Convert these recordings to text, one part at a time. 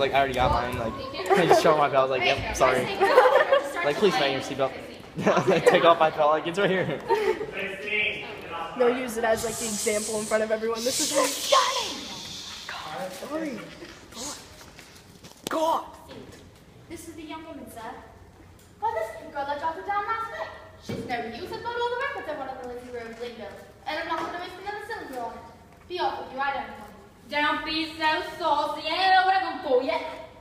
like, I already got mine. Like, I just showed my belt. I was like, yep, sorry. Like, please fasten your seatbelt. Take off my belt. Like, it's right here. No, use it as like the example in front of everyone. This is how it's done. God, sorry. God. This is the young woman, sir. Well, this is the girl that dropped her down last night. She's no use. I've got all the records of one of the Lizzie Rose windows. And I'm not going to waste another cylinder on it. Be off with you, I don't know. Don't be so saucy. I don't know what I'm going to call you.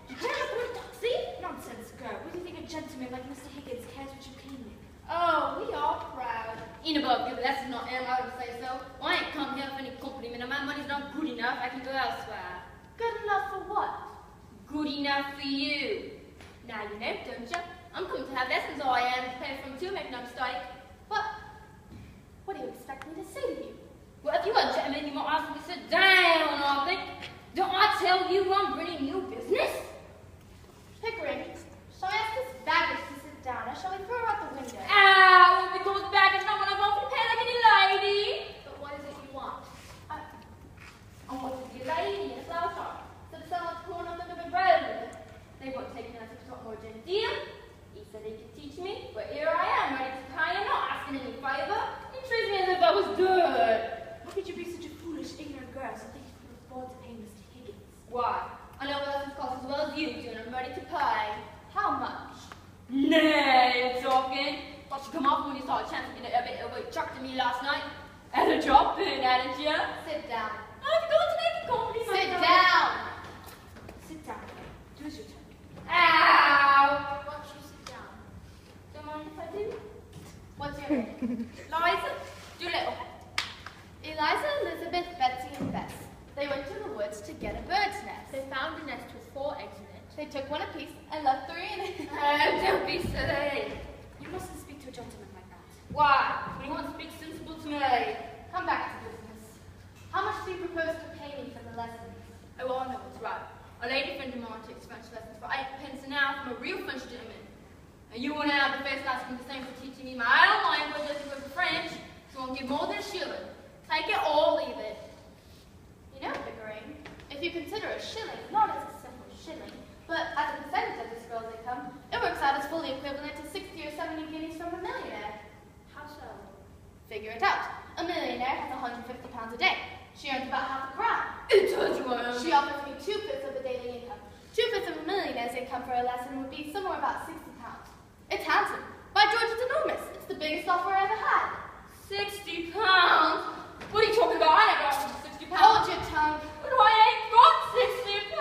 You can't afford a taxi? Nonsense, girl. What do you think a gentleman like Mr. Higgins cares what you came with? Oh, we are proud. Inabove, but that's not him, I would say so. I ain't come here for any compliment. My money's not good enough. I can go elsewhere. Good enough for what? Good enough for you. Now you know, don't you? I'm coming to have lessons, I am, to pay for them too, make no mistake. But what do you expect me to say to you? Well, if you are a gentleman, you might ask me to sit down, I think. Don't I tell you I'm bringing you business? Pickering, shall I ask this baggage to sit down, or shall we throw her out the window? Ow, because baggage not what I want to pay like any lady. But what is it you want? I want to be a lady in a flower shop. So the sellers corn on the big road. They won't take me as a top more genteel. He said he could teach me, but here I am, ready to pay and not asking any favour. He treats me as if I was good. How could you be such a foolish, ignorant girl so think you could afford to pay Mr. Higgins? Why? I know what lessons cost as well as you do, and I'm ready to pay. How much? Nay, talking. Thought you come off when you saw a chance to get a bit of a chuck to me last night. Had a drop in, hadn't you? Sit down. I've got to make a compliment. Sit down. Sit down. Do as you turn. Ow! Why don't you sit down? Don't mind if I do. What's your name? Liza, Doolittle. Eliza, Elizabeth, Betsy, and Bess. They went to the woods to get a bird's nest. They found a nest with 4 eggs in it. They took one apiece and left 3 in it. Don't be silly. You mustn't speak to a gentleman like that. Why? When you want to speak sensible to me. Come back to business. How much do you propose to pay me for the lessons? Oh, well, I know what's right. A lady friend of mine takes French lessons for 8 pence an hour from a real French gentleman. And you won't have the face asking the same for teaching me my own language as you would for French, so I'll give more than a shilling. Take it or leave it. You know, Pickering, if you consider a shilling not as a simple shilling, but as a percentage of this girl's income, it works out as fully equivalent to 60 or 70 guineas from a millionaire. How so? Figure it out. A millionaire has £150 a day. She earns about half a crown. It does you own. She offers me 2/5 of the daily income. 2/5 of a millionaire's income for a lesson would be somewhere about £60. It's handsome. By George, it's enormous. It's the biggest offer I ever had. £60? What are you talking about? I never offered you £60. Hold your tongue. But I ain't got £60.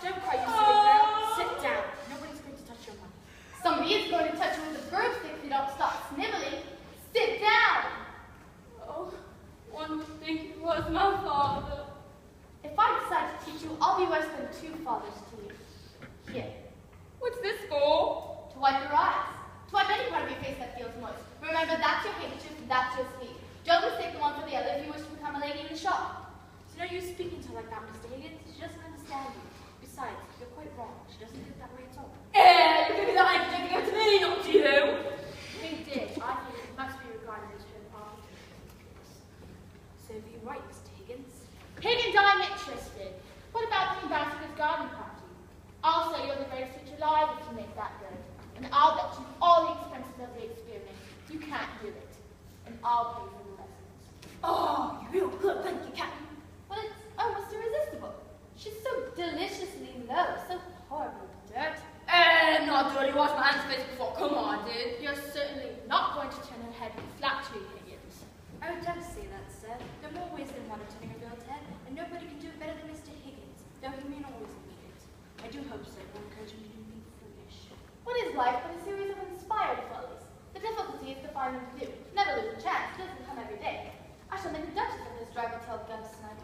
Don't cry, you silly girl. Sit down. Nobody's going to touch your money. Somebody is going to touch you with a broomstick if you don't stop sniveling. Sit down. Oh, one would think it was my father. If I decide to teach you, I'll be worse than 2 fathers to you. Here. What's this for? To wipe your eyes. To wipe any part of your face that feels moist. Remember, that's your handkerchief, that's your sleeve. Don't mistake the one for the other if you wish to become a lady in the shop. So no use speaking to her like that, Mr. Higgins. She doesn't understand you. Besides, you're quite wrong. She doesn't think that way at all. You give me the handkerchief to give it to me, not to you. He did. I think it must be regarded as her father. So be right, Mr. Higgins. Higgins, I'm interested. What about the ambassador's garden party? I'll say you're the greatest teacher alive if you make that good. And I'll bet you all the expenses of the experiment. You can't do it. And I'll pay for the lessons. Oh, you're real good, thank you, Captain. Well, it's almost irresistible. She's so deliciously low, so horribly dirty. Not dirty. Wash my hands face before. Come on, dude. You're certainly not going to turn her head flat to you, Higgins. I would dare say that, sir. There are more ways than one of turning a girl's head, and nobody can do it better than Mr. Higgins, though he may not always admit it. I do hope so. Will encourage him to do anything foolish. What is life but a series of inspired follies? The difficulty is to find them to do. Never lose a chance. It doesn't come every day. I shall make a duchess of this draggle-tailed gun tonight.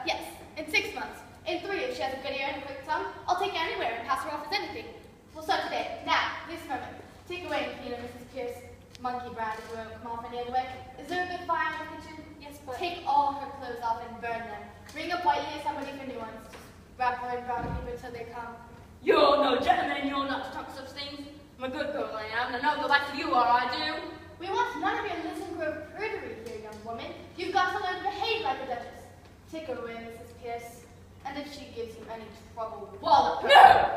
Yes, in 6 months. In 3, if she has a good ear and a quick tongue, I'll take her anywhere and pass her off as anything. We'll start today. Now, this moment. Take away, Peter, Mrs. Pierce. Monkey brand if you won't come off any other way. Is there a good fire in the kitchen? Yes, but... Take all her clothes off and burn them. Bring up whitely or somebody for new ones. Wrap her in brown paper till they come. You're no gentleman, you're not to talk such things. I'm a good girl, I am, and I know go back to you, or I do. We want none of your Listen Grove prudery here, young woman. You've got to learn to behave like a duchess. Take her away, Mrs. Pierce. And if she gives him any trouble, wallop her. No!